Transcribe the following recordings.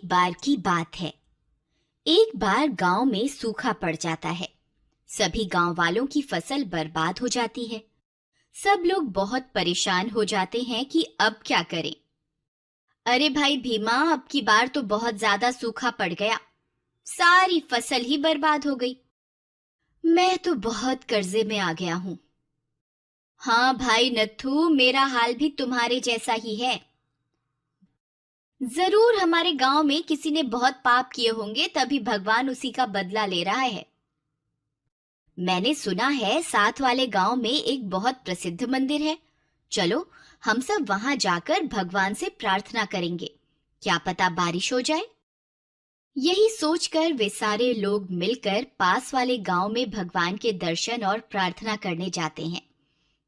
बार की बात है। एक बार गांव में सूखा पड़ जाता है। सभी गांव वालों की फसल बर्बाद हो जाती है। सब लोग बहुत परेशान हो जाते हैं कि अब क्या करें। अरे भाई भीमा, अब की बार तो बहुत ज्यादा सूखा पड़ गया, सारी फसल ही बर्बाद हो गई। मैं तो बहुत कर्जे में आ गया हूँ। हाँ भाई नत्थू, मेरा हाल भी तुम्हारे जैसा ही है। जरूर हमारे गांव में किसी ने बहुत पाप किए होंगे, तभी भगवान उसी का बदला ले रहा है। मैंने सुना है साथ वाले गांव में एक बहुत प्रसिद्ध मंदिर है। चलो हम सब वहां जाकर भगवान से प्रार्थना करेंगे, क्या पता बारिश हो जाए। यही सोचकर वे सारे लोग मिलकर पास वाले गांव में भगवान के दर्शन और प्रार्थना करने जाते हैं।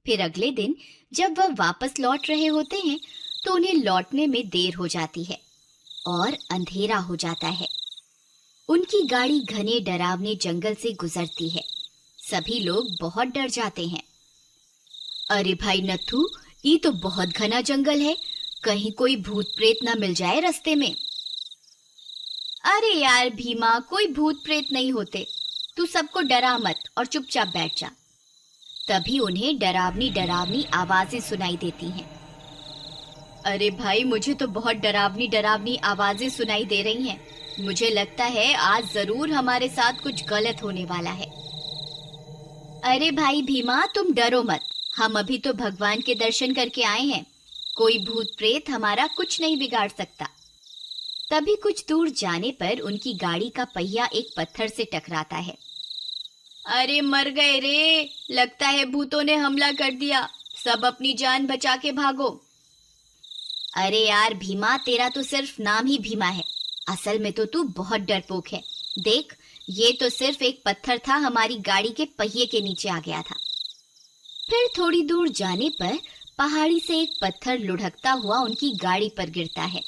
फिर अगले दिन जब वह वापस लौट रहे होते हैं तो उन्हें लौटने में देर हो जाती है और अंधेरा हो जाता है। उनकी गाड़ी घने डरावने जंगल से गुजरती है। सभी लोग बहुत डर जाते हैं। अरे भाई नत्थू, ये तो बहुत घना जंगल है, कहीं कोई भूत प्रेत ना मिल जाए रास्ते में। अरे यार भीमा, कोई भूत प्रेत नहीं होते, तू सबको डरा मत और चुपचाप बैठ जा। तभी उन्हें डरावनी डरावनी आवाजें सुनाई देती हैं। अरे भाई, मुझे तो बहुत डरावनी डरावनी आवाजें सुनाई दे रही हैं। मुझे लगता है आज जरूर हमारे साथ कुछ गलत होने वाला है। अरे भाई भीमा, तुम डरो मत, हम अभी तो भगवान के दर्शन करके आए हैं, कोई भूत प्रेत हमारा कुछ नहीं बिगाड़ सकता। तभी कुछ दूर जाने पर उनकी गाड़ी का पहिया एक पत्थर से टकराता है। अरे मर गए रे, लगता है भूतों ने हमला कर दिया, सब अपनी जान बचा के भागो। अरे यार भीमा, तेरा तो सिर्फ नाम ही भीमा है, असल में तो तू बहुत डरपोक है। देख, ये तो सिर्फ एक पत्थर था, हमारी गाड़ी के पहिए के नीचे आ गया था। फिर थोड़ी दूर जाने पर पहाड़ी से एक पत्थर लुढ़कता हुआ उनकी गाड़ी पर गिरता है।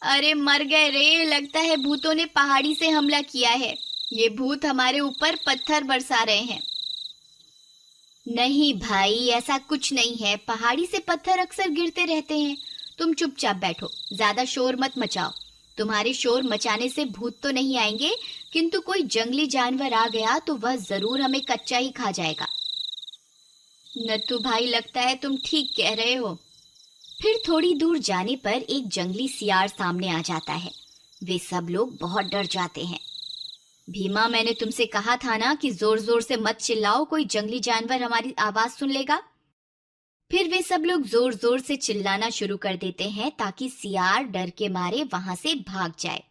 अरे मर गए रे, लगता है भूतों ने पहाड़ी से हमला किया है, ये भूत हमारे ऊपर पत्थर बरसा रहे हैं। नहीं भाई, ऐसा कुछ नहीं है, पहाड़ी से पत्थर अक्सर गिरते रहते हैं। तुम चुपचाप बैठो, ज्यादा शोर मत मचाओ। तुम्हारे शोर मचाने से भूत तो नहीं आएंगे, किंतु कोई जंगली जानवर आ गया तो वह जरूर हमें कच्चा ही खा जाएगा। नत्थू भाई, लगता है तुम ठीक कह रहे हो। फिर थोड़ी दूर जाने पर एक जंगली सियार सामने आ जाता है। वे सब लोग बहुत डर जाते हैं। भीमा, मैंने तुमसे कहा था ना कि जोर जोर से मत चिल्लाओ, कोई जंगली जानवर हमारी आवाज सुन लेगा। फिर वे सब लोग जोर जोर से चिल्लाना शुरू कर देते हैं ताकि सियार डर के मारे वहां से भाग जाए।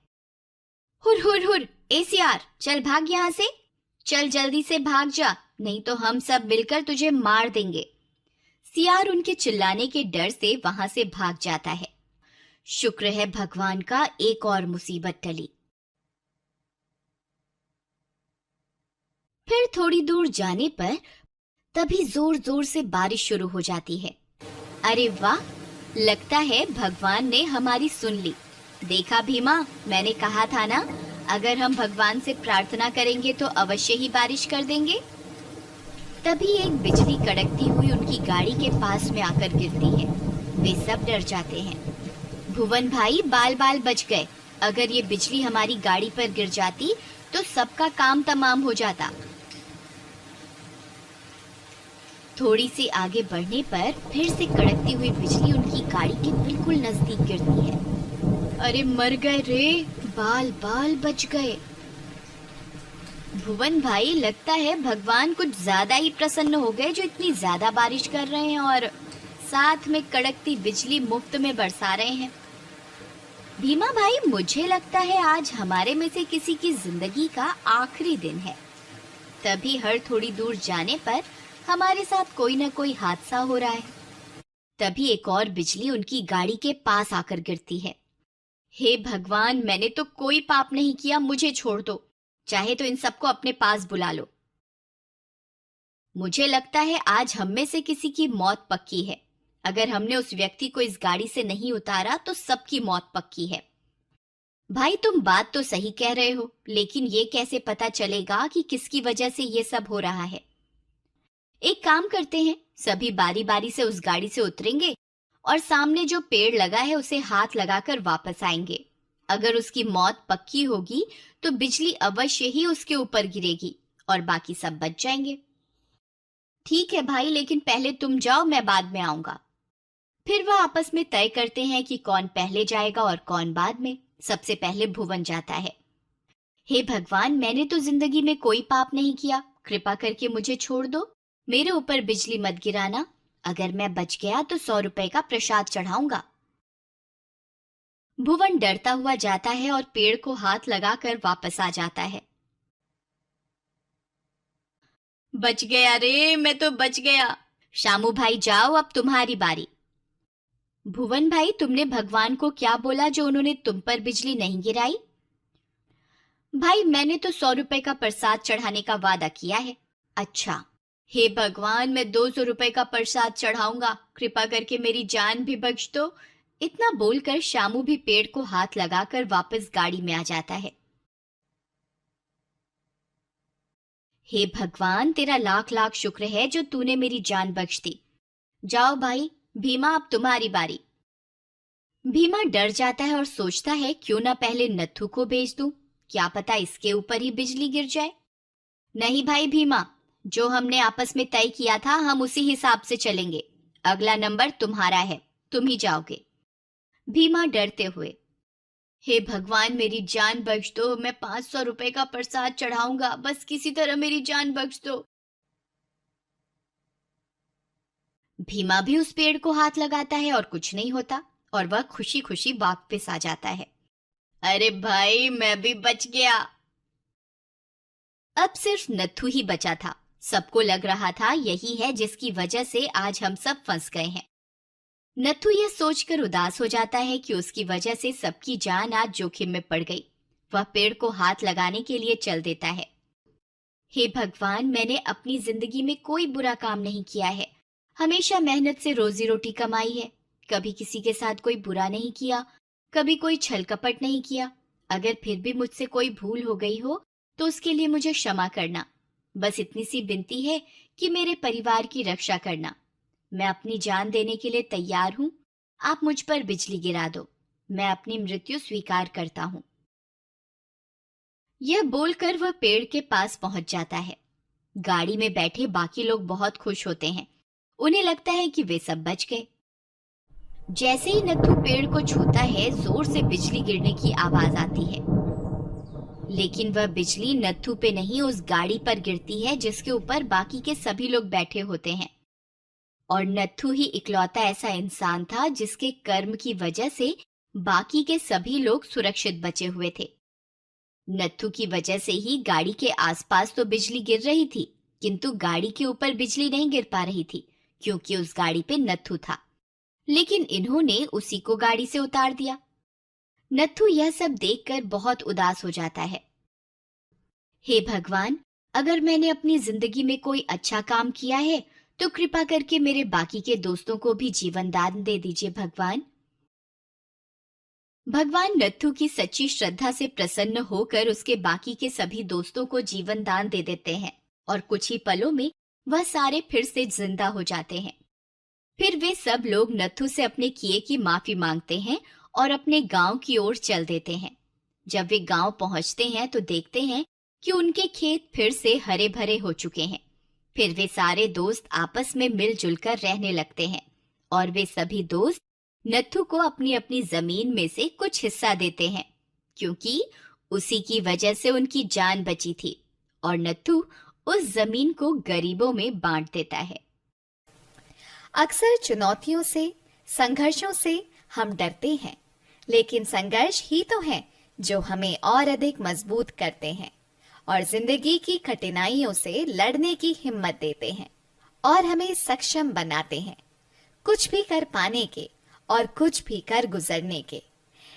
हुर हुर हुर, ए सियार, चल भाग यहाँ से, चल जल्दी से भाग जा, नहीं तो हम सब मिलकर तुझे मार देंगे। सियार उनके चिल्लाने के डर से वहां से भाग जाता है। शुक्र है भगवान का, एक और मुसीबत टली। फिर थोड़ी दूर जाने पर तभी जोर जोर से बारिश शुरू हो जाती है। अरे वाह, लगता है भगवान ने हमारी सुन ली। देखा भीमा, मैंने कहा था ना, अगर हम भगवान से प्रार्थना करेंगे तो अवश्य ही बारिश कर देंगे। तभी एक बिजली कड़कती हुई उनकी गाड़ी के पास में आकर गिरती है। वे सब डर जाते हैं। भुवन भाई, बाल बाल बच गए, अगर ये बिजली हमारी गाड़ी पर गिर जाती तो सबका काम तमाम हो जाता। थोड़ी सी आगे बढ़ने पर फिर से कड़कती हुई बिजली उनकी गाड़ी के बिल्कुल नजदीक गिरती है। अरे मर गए रे, बाल बाल बच गए। भुवन भाई, लगता है भगवान कुछ ज्यादा ही प्रसन्न हो गए जो इतनी ज्यादा बारिश कर रहे हैं और साथ में कड़कती बिजली मुफ्त में बरसा रहे हैं। भीमा भाई, मुझे लगता है आज हमारे में से किसी की जिंदगी का आखिरी दिन है। तभी हर थोड़ी दूर जाने पर हमारे साथ कोई न कोई हादसा हो रहा है। तभी एक और बिजली उनकी गाड़ी के पास आकर गिरती है। हे भगवान, मैंने तो कोई पाप नहीं किया, मुझे छोड़ दो, चाहे तो इन सबको अपने पास बुला लो। मुझे लगता है आज हम में से किसी की मौत पक्की है। अगर हमने उस व्यक्ति को इस गाड़ी से नहीं उतारा तो सबकी मौत पक्की है। भाई, तुम बात तो सही कह रहे हो, लेकिन ये कैसे पता चलेगा कि किसकी वजह से ये सब हो रहा है। एक काम करते हैं, सभी बारी बारी से उस गाड़ी से उतरेंगे और सामने जो पेड़ लगा है उसे हाथ लगाकर वापस आएंगे। अगर उसकी मौत पक्की होगी तो बिजली अवश्य ही उसके ऊपर गिरेगी और बाकी सब बच जाएंगे। ठीक है भाई, लेकिन पहले तुम जाओ, मैं बाद में आऊंगा। फिर वह आपस में तय करते हैं कि कौन पहले जाएगा और कौन बाद में। सबसे पहले भुवन जाता है। हे भगवान, मैंने तो जिंदगी में कोई पाप नहीं किया, कृपा करके मुझे छोड़ दो, मेरे ऊपर बिजली मत गिराना। अगर मैं बच गया तो 100 रुपए का प्रसाद चढ़ाऊंगा। भुवन डरता हुआ जाता है और पेड़ को हाथ लगाकर वापस आ जाता है। बच गया रे, मैं तो बच गया। शामू भाई जाओ, अब तुम्हारी बारी। भुवन भाई, तुमने भगवान को क्या बोला जो उन्होंने तुम पर बिजली नहीं गिराई? भाई, मैंने तो 100 रुपए का प्रसाद चढ़ाने का वादा किया है। अच्छा, हे भगवान, मैं 200 रुपए का प्रसाद चढ़ाऊंगा, कृपा करके मेरी जान भी बख्श दो। इतना बोलकर शामू भी पेड़ को हाथ लगाकर वापस गाड़ी में आ जाता है। हे भगवान, तेरा लाख लाख शुक्र है जो तूने मेरी जान बख्श दी। जाओ भाई, भीमा अब तुम्हारी बारी। भीमा डर जाता है और सोचता है क्यों ना पहले नत्थू को भेज दूं, क्या पता इसके ऊपर ही बिजली गिर जाए। नहीं भाई भीमा, जो हमने आपस में तय किया था हम उसी हिसाब से चलेंगे। अगला नंबर तुम्हारा है, तुम ही जाओगे। भीमा डरते हुए, हे भगवान मेरी जान बख्श दो, मैं 500 रुपए का प्रसाद चढ़ाऊंगा, बस किसी तरह मेरी जान बख्श दो। भीमा भी उस पेड़ को हाथ लगाता है और कुछ नहीं होता और वह खुशी खुशी वापस आ जाता है। अरे भाई, मैं भी बच गया। अब सिर्फ नत्थू ही बचा था। सबको लग रहा था यही है जिसकी वजह से आज हम सब फंस गए हैं। नत्थू यह सोचकर उदास हो जाता है कि उसकी वजह से सबकी जान आज जोखिम में पड़ गई। वह पेड़ को हाथ लगाने के लिए चल देता है। हे भगवान, मैंने अपनी जिंदगी में कोई बुरा काम नहीं किया है, हमेशा मेहनत से रोजी रोटी कमाई है, कभी किसी के साथ कोई बुरा नहीं किया, कभी कोई छल कपट नहीं किया। अगर फिर भी मुझसे कोई भूल हो गई हो तो उसके लिए मुझे क्षमा करना। बस इतनी सी विनती है कि मेरे परिवार की रक्षा करना। मैं अपनी जान देने के लिए तैयार हूँ, आप मुझ पर बिजली गिरा दो, मैं अपनी मृत्यु स्वीकार करता हूँ। यह बोलकर वह पेड़ के पास पहुंच जाता है। गाड़ी में बैठे बाकी लोग बहुत खुश होते हैं, उन्हें लगता है कि वे सब बच गए। जैसे ही नत्थू पेड़ को छूता है, जोर से बिजली गिरने की आवाज आती है, लेकिन वह बिजली नत्थू पे नहीं उस गाड़ी पर गिरती है जिसके ऊपर बाकी के सभी लोग बैठे होते हैं। और नत्थू ही इकलौता ऐसा इंसान था जिसके कर्म की वजह से बाकी के सभी लोग सुरक्षित बचे हुए थे। नत्थू की वजह से ही गाड़ी के आसपास तो बिजली गिर रही थी, किंतु गाड़ी के ऊपर बिजली नहीं गिर पा रही थी क्योंकि उस गाड़ी पे नत्थू था। लेकिन इन्होंने उसी को गाड़ी से उतार दिया। नत्थू यह सब देखकर बहुत उदास हो जाता है। हे भगवान, अगर मैंने अपनी जिंदगी में कोई अच्छा काम किया है तो कृपा करके मेरे बाकी के दोस्तों को भी जीवन दान दे दीजिए भगवान। भगवान नत्थू की सच्ची श्रद्धा से प्रसन्न होकर उसके बाकी के सभी दोस्तों को जीवन दान दे देते हैं और कुछ ही पलों में वह सारे फिर से जिंदा हो जाते हैं। फिर वे सब लोग नत्थू से अपने किए की माफी मांगते हैं और अपने गांव की ओर चल देते हैं। जब वे गांव पहुंचते हैं तो देखते हैं कि उनके खेत फिर से हरे भरे हो चुके हैं। फिर वे सारे दोस्त आपस में मिलजुल कर रहने लगते हैं और वे सभी दोस्त नत्थू को अपनी अपनी जमीन में से कुछ हिस्सा देते हैं क्योंकि उसी की वजह से उनकी जान बची थी और नत्थू उस जमीन को गरीबों में बांट देता है। अक्सर चुनौतियों से, संघर्षों से हम डरते हैं, लेकिन संघर्ष ही तो है जो हमें और अधिक मजबूत करते हैं और जिंदगी की कठिनाइयों से लड़ने की हिम्मत देते हैं और हमें सक्षम बनाते हैं, कुछ भी कर पाने के और कुछ भी कर गुजरने के।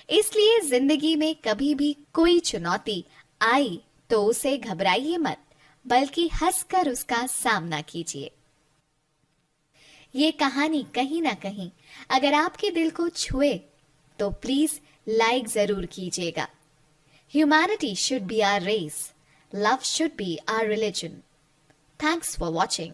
इसलिए जिंदगी में कभी भी कोई चुनौती आई तो उसे घबराइए मत, बल्कि हंसकर उसका सामना कीजिए। ये कहानी कहीं ना कहीं अगर आपके दिल को छुए तो प्लीज लाइक जरूर कीजिएगा। Humanity should be our race, love should be our religion. Thanks for watching.